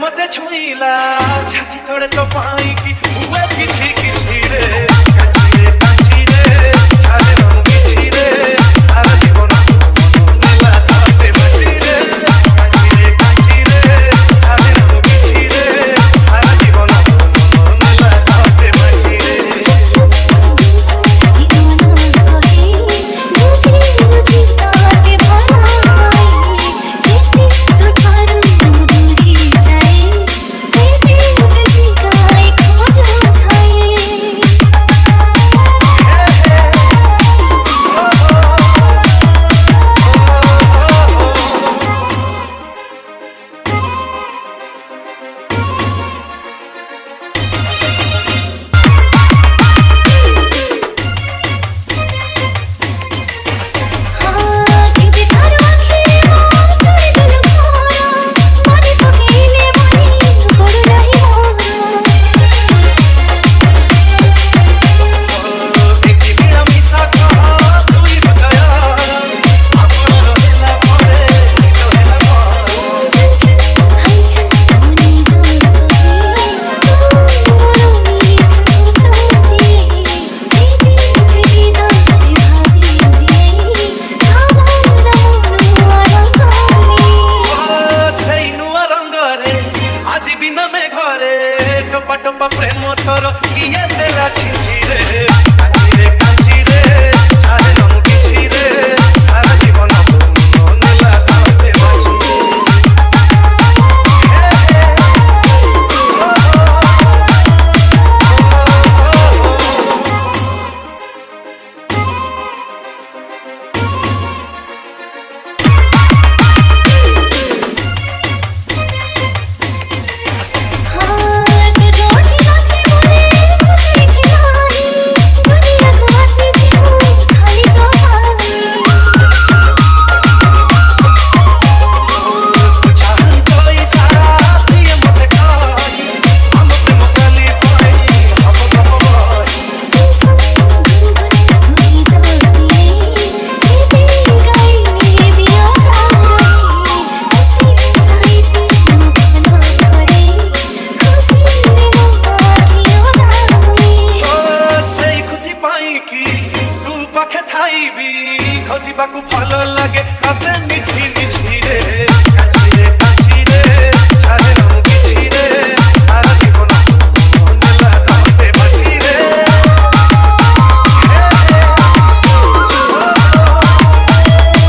मते छुईला छाती तोड़े तो पाई की हुए किछि किछि रे कांची रे छाले नो किछि रे सारा जीवन नेला खाते बची रे कांची रे छाले नो किछि रे सारा जीवन नेला खाते बची रे टपा प्रेम थोर किए तेरा छिछि रे कांची रे छाले नो किछि रे सारा जीवन नेला खाते बची खोजिबाकू भल लगे मते मिछि